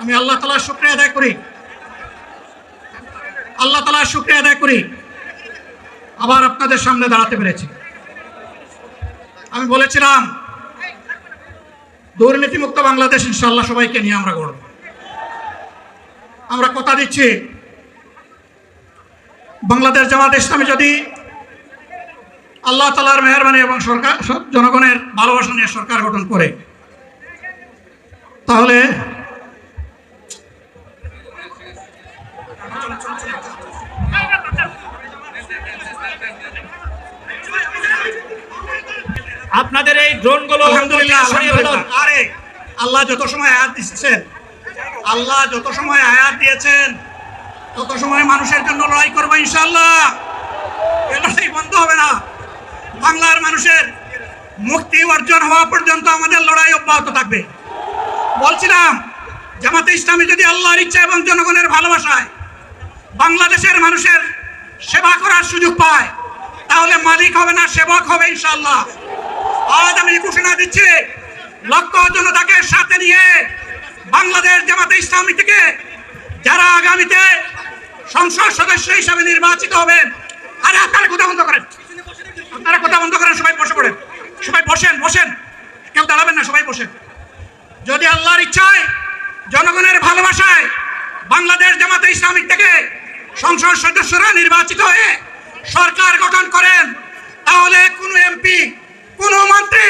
আমি আল্লাহ তাআলার শুকরিয়া আদায় করি, আল্লাহ তাআলার শুকরিয়া আদায় করি আবার আপনাদের সামনে দাঁড়াতে পেরেছি। আমি বলেছিলাম দুর্নীতিমুক্ত বাংলাদেশ ইনশাআল্লাহ সবাইকে নিয়ে আমরা গড়ব। আমরা কথা দিচ্ছি বাংলাদেশ জামাত ইসলামী যদি আল্লাহ তাআলার মেহেরবানি এবং সরকার জনগণের ভালোবাসা নিয়ে সরকার গঠন করে, তাহলে আপনাদের এই ড্রোনগুলো আলহামদুলিল্লাহ আরে আল্লাহ যত সময় আয়াত দিচ্ছেন, আল্লাহ যত সময় আয়াত দিয়েছেন তত সময় মানুষের জন্য লড়াই করবো ইনশাআল্লাহ। এ লড়াই বন্ধ হবে না। বাংলার মানুষের মুক্তি অর্জন হওয়া পর্যন্ত আমাদের লড়াই অব্যাহত থাকবে। বলছিলাম জামাতে ইসলামী যদি আল্লাহর ইচ্ছা এবং জনগণের ভালোবাসায় বাংলাদেশের মানুষের সেবা করার সুযোগ পায়, তাহলে মালিক হবে না, সেবক হবে ইনশাআল্লাহ। আজ আমি ঘোষণা দিচ্ছি, লক্ষ জনতাকে সাথে নিয়ে বাংলাদেশ জামাতে ইসলামী থেকে যারা আগামীতে সংসদ সদস্য হিসাবে নির্বাচিত হবেন, আরে আপনারা কথা বন্ধ করেন, আপনারা কথা বন্ধ করেন, সবাই বসে পড়েন, সবাই বসেন, বসেন, কেউ দাঁড়াবেন না, সবাই বসেন। যদি আল্লাহর ইচ্ছায় জনগণের ভালোবাসায় বাংলাদেশ জামাতে ইসলামী থেকে সংসদ সদস্যরা নির্বাচিত হয়ে সরকার গঠন করেন, তাহলে কোনো এমপি, কোনো মন্ত্রী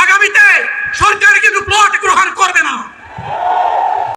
আগামীতে সরকার কিন্তু প্লট গ্রহণ করবে না।